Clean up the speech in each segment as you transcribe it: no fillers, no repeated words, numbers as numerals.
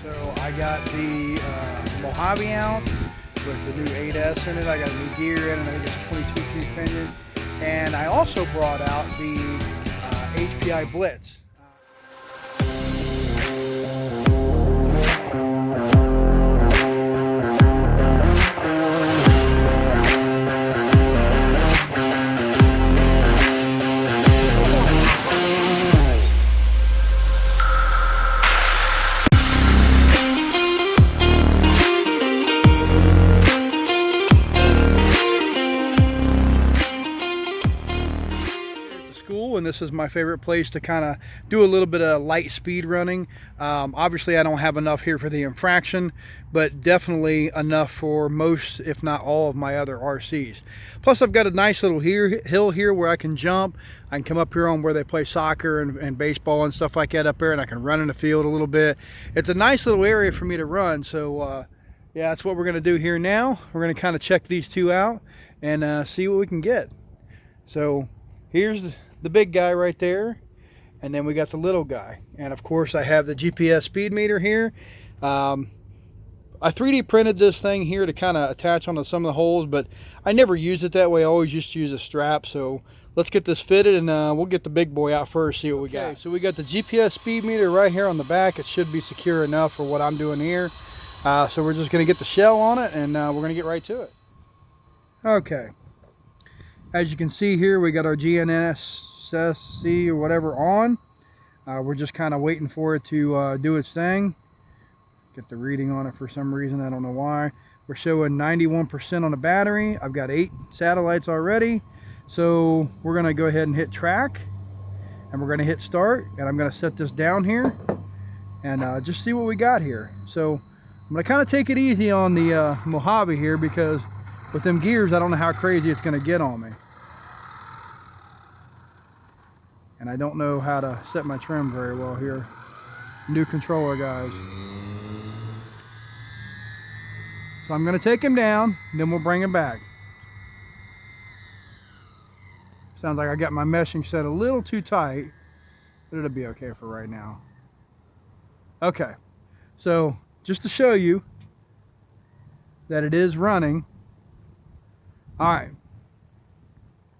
So I got the Mojave out with the new 8S in it. I got a new gear in it. I think it's 22 tooth pinion. And I also brought out the HPI Blitz. And this is my favorite place to kind of do a little bit of light speed running. Obviously I don't have enough here for the infraction, but definitely enough for most, if not all, of my other RCs. Plus I've got a nice little hill here where I can jump. I can come up here on where they play soccer and baseball and stuff like that up there, and I can run in the field a little bit. It's a nice little area for me to run. So yeah, that's what we're going to do here now. We're going to kind of check these two out and see what we can get. So here's the big guy right there, and then we got the little guy, and of course I have the GPS speed meter here. I 3D printed this thing here to kind of attach onto some of the holes, but I never used it that way. I always used to use a strap. So let's get this fitted, and we'll get the big boy out first, see what we got. So we got the GPS speed meter right here on the back. It should be secure enough for what I'm doing here. So we're just going to get the shell on it, and we're going to get right to it. Okay, as you can see here, we got our GNSS or whatever on. We're just kind of waiting for it to do its thing. Get the reading on it for some reason, I don't know why. We're showing 91% on the battery. I've got 8 satellites already. So we're going to go ahead and hit track, and we're going to hit start, and I'm going to set this down here and just see what we got here. So I'm going to kind of take it easy on the Mojave here, because with them gears I don't know how crazy it's going to get on me. And I don't know how to set my trim very well here. New controller, guys. So I'm going to take him down, then we'll bring him back. Sounds like I got my meshing set a little too tight, but it'll be okay for right now. Okay, so just to show you that it is running. All right.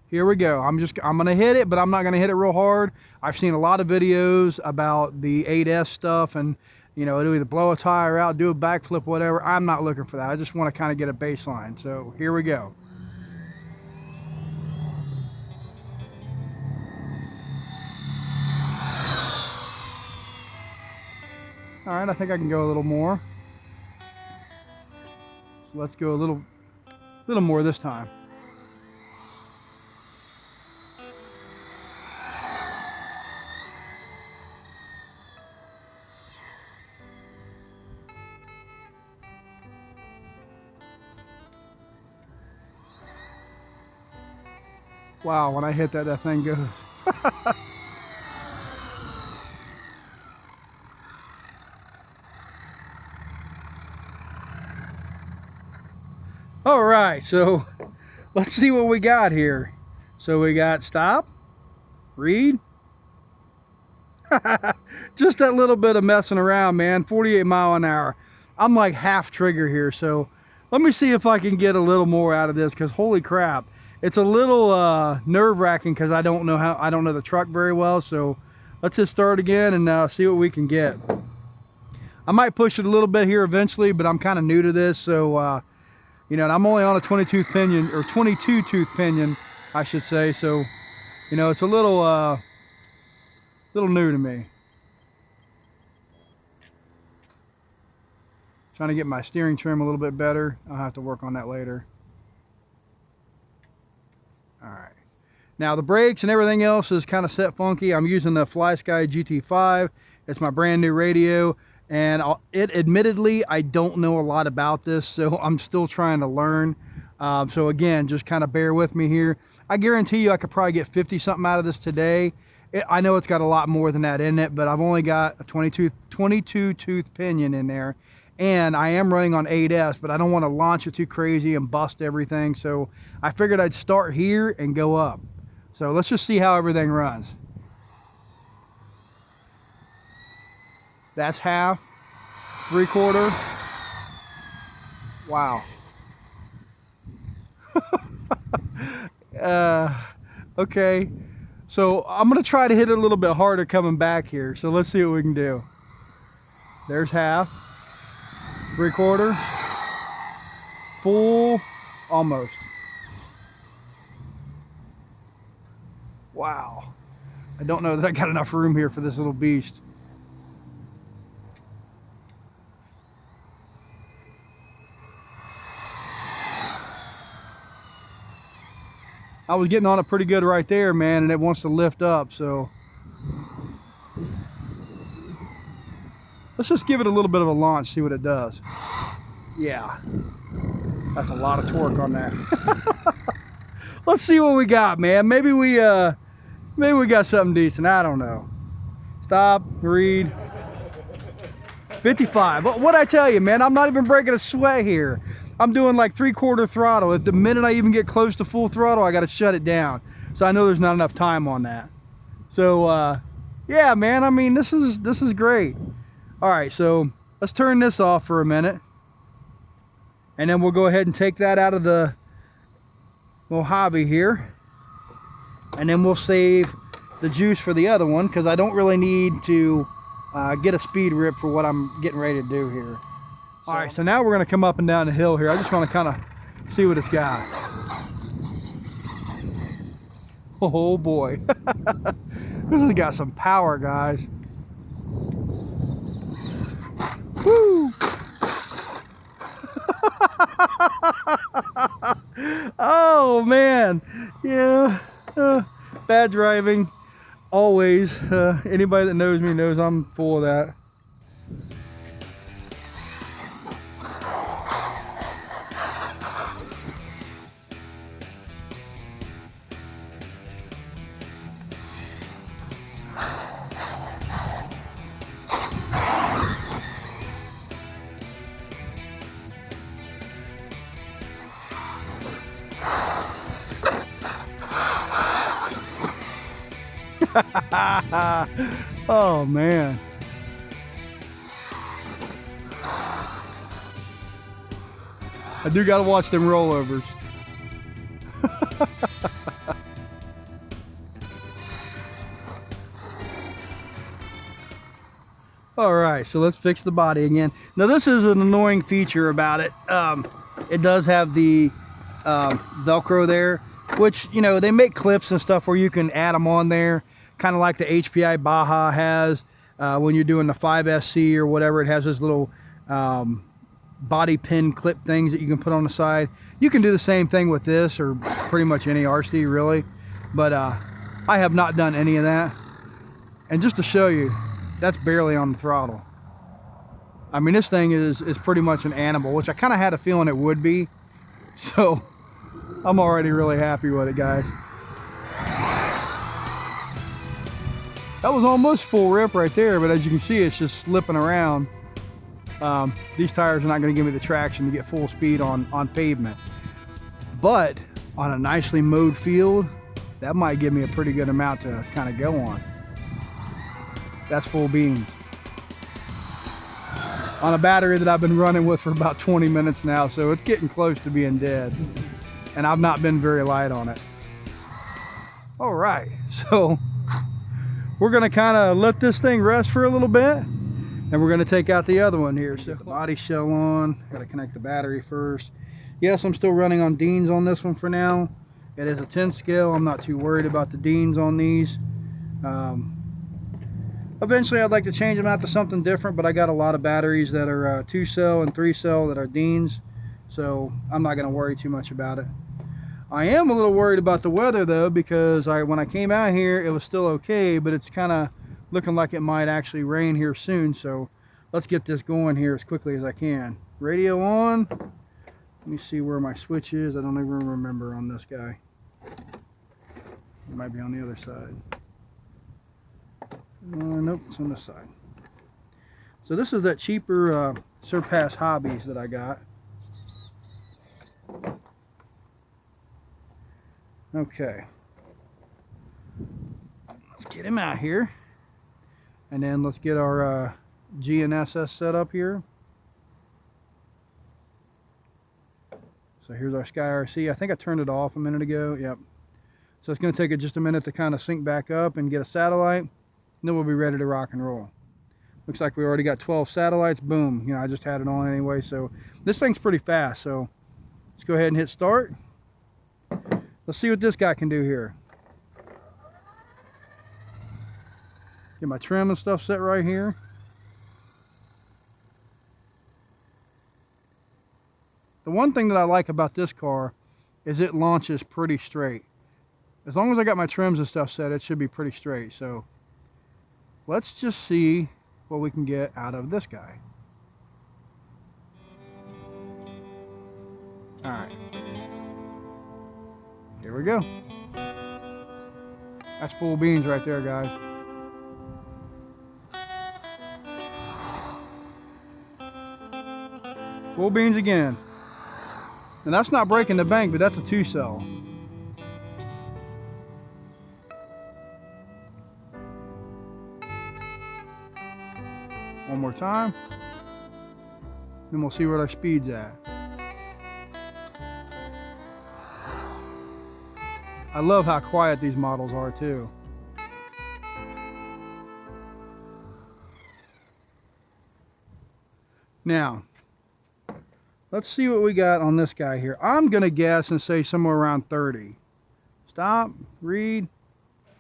Here we go. I'm gonna hit it, but I'm not gonna hit it real hard. I've seen a lot of videos about the 8S stuff, and you know, it'll either blow a tire out, do a backflip, whatever. I'm not looking for that. I just want to kind of get a baseline. So here we go. All right, I think I can go a little more. So let's go a little more this time. Wow, when I hit that, that thing goes. All right, so let's see what we got here. So we got stop, read. Just that little bit of messing around, man. 48 miles an hour. I'm like half trigger here, so let me see if I can get a little more out of this, because holy crap. It's a little nerve-wracking because I don't know the truck very well. So let's just start again and see what we can get. I might push it a little bit here eventually, but I'm kind of new to this, so you know, and I'm only on a 22 tooth pinion, I should say. So you know, it's a little new to me. Trying to get my steering trim a little bit better. I'll have to work on that later. All right, now the brakes and everything else is kind of set funky. I'm using the FlySky GT5. It's my brand new radio, and admittedly I don't know a lot about this, so I'm still trying to learn. So again, just kind of bear with me here. I guarantee you I could probably get 50 something out of this today. I know it's got a lot more than that in it, but I've only got a 22 tooth pinion in there. And I am running on 8S, but I don't want to launch it too crazy and bust everything. So I figured I'd start here and go up. So let's just see how everything runs. That's half. 3/4. Wow. Okay, so I'm gonna try to hit it a little bit harder coming back here, so let's see what we can do. There's half, 3/4, full, almost. Wow, I don't know that I got enough room here for this little beast. I was getting on it pretty good right there, man, and it wants to lift up, so let's just give it a little bit of a launch, see what it does. Yeah, that's a lot of torque on that. Let's see what we got, man. Maybe we got something decent. I don't know. Stop, read. 55. What'd I tell you, man? I'm not even breaking a sweat here. I'm doing like 3/4 throttle. At the minute I even get close to full throttle, I got to shut it down. So I know there's not enough time on that. So yeah, man, I mean, this is great. All right, so let's turn this off for a minute, and then we'll go ahead and take that out of the Mojave here, and then we'll save the juice for the other one, because I don't really need to get a speed rip for what I'm getting ready to do here. All right, so now we're going to come up and down the hill here. I just want to kind of see what it's got. Oh boy. This has got some power, guys. Woo! Oh man, yeah. Bad driving, always. Anybody that knows me knows I'm full of that. Oh man. I do gotta watch them rollovers. All right, so let's fix the body again. Now this is an annoying feature about it. It does have the Velcro there, which, you know, they make clips and stuff where you can add them on there, kind of like the HPI Baja has when you're doing the 5SC or whatever. It has this little body pin clip things that you can put on the side. You can do the same thing with this, or pretty much any RC really, but I have not done any of that. And just to show you, that's barely on the throttle. I mean, this thing is pretty much an animal, which I kind of had a feeling it would be. So I'm already really happy with it, guys. That was almost full rip right there, but as you can see, it's just slipping around. These tires are not going to give me the traction to get full speed on pavement. But on a nicely mowed field, that might give me a pretty good amount to kind of go on. That's full beans. On a battery that I've been running with for about 20 minutes now, so it's getting close to being dead. And I've not been very light on it. All right, so we're gonna kind of let this thing rest for a little bit, and we're gonna take out the other one here. So body shell on, gotta connect the battery first. Yes, I'm still running on Deans on this one for now. It is a 10 scale. I'm not too worried about the Deans on these. Eventually I'd like to change them out to something different, but I got a lot of batteries that are 2-cell and 3-cell that are Deans, so I'm not going to worry too much about it. I am a little worried about the weather though, because when I came out here it was still okay, but it's kind of looking like it might actually rain here soon, so let's get this going here as quickly as I can. Radio on. Let me see where my switch is. I don't even remember on this guy. It might be on the other side. Nope, it's on this side. So this is that cheaper Surpass Hobbies that I got. Okay. Let's get him out here. And then let's get our GNSS set up here. So here's our Sky RC. I think I turned it off a minute ago. Yep. So it's going to take it just a minute to kind of sync back up and get a satellite. And then we'll be ready to rock and roll. Looks like we already got 12 satellites. Boom. You know, I just had it on anyway. So this thing's pretty fast. So let's go ahead and hit start. Let's see what this guy can do here. Get my trim and stuff set right here. The one thing that I like about this car is it launches pretty straight. As long as I got my trims and stuff set, it should be pretty straight. So let's just see what we can get out of this guy. All right, here we go. That's full beans right there, guys. Full beans again. And that's not breaking the bank, but that's a 2-cell. One more time. Then we'll see what our speed's at. I love how quiet these models are too. Now, let's see what we got on this guy here. I'm gonna guess and say somewhere around 30. Stop, read.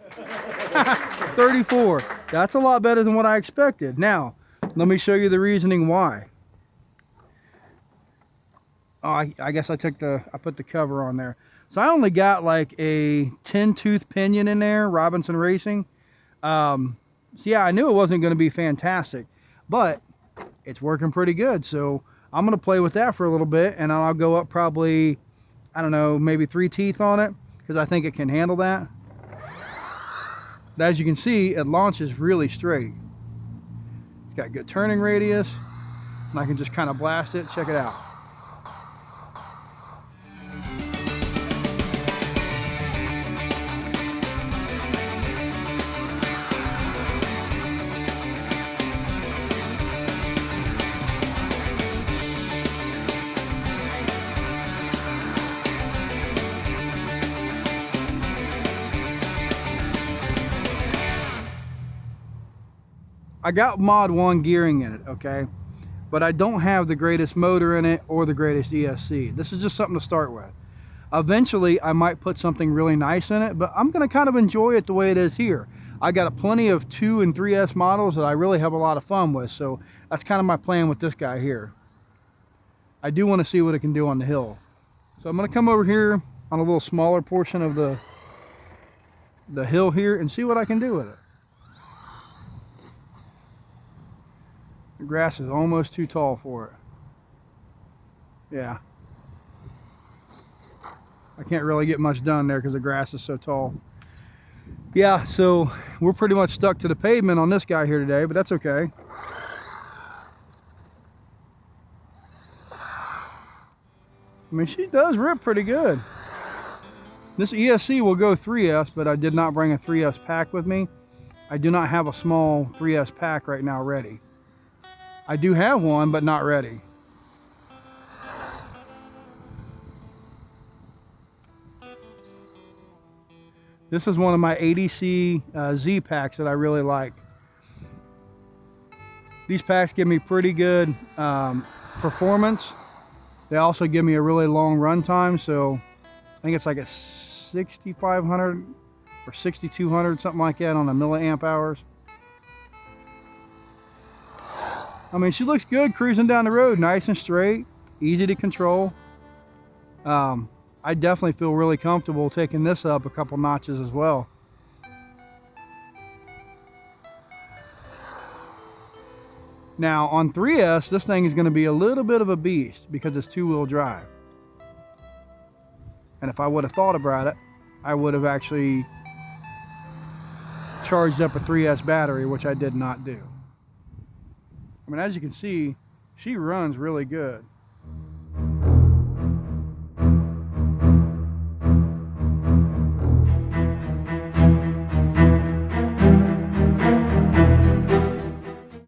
34. That's a lot better than what I expected. Now, let me show you the reasoning why. Oh, I guess I put the cover on there. So I only got like a 10-tooth pinion in there, Robinson Racing. So yeah, I knew it wasn't going to be fantastic, but it's working pretty good. So I'm going to play with that for a little bit, and I'll go up probably, I don't know, maybe 3 teeth on it, because I think it can handle that. But as you can see, it launches really straight. It's got good turning radius, and I can just kind of blast it. Check it out. I got Mod 1 gearing in it, okay? But I don't have the greatest motor in it or the greatest ESC. This is just something to start with. Eventually, I might put something really nice in it, but I'm going to kind of enjoy it the way it is here. I got plenty of 2 and 3S models that I really have a lot of fun with, so that's kind of my plan with this guy here. I do want to see what it can do on the hill. So I'm going to come over here on a little smaller portion of the hill here and see what I can do with it. The grass is almost too tall for it. Yeah. I can't really get much done there because the grass is so tall. Yeah, so we're pretty much stuck to the pavement on this guy here today, but that's okay. I mean, she does rip pretty good. This ESC will go 3S, but I did not bring a 3S pack with me. I do not have a small 3S pack right now ready. I do have one, but not ready. This is one of my ADC Z packs that I really like. These packs give me pretty good performance. They also give me a really long run time, so I think it's like a 6,500 or 6,200, something like that on the milliamp hours. I mean, she looks good cruising down the road, nice and straight, easy to control. I definitely feel really comfortable taking this up a couple notches as well. Now on 3S, this thing is going to be a little bit of a beast because it's 2-wheel drive. And if I would have thought about it, I would have actually charged up a 3S battery, which I did not do. I mean, as you can see, she runs really good.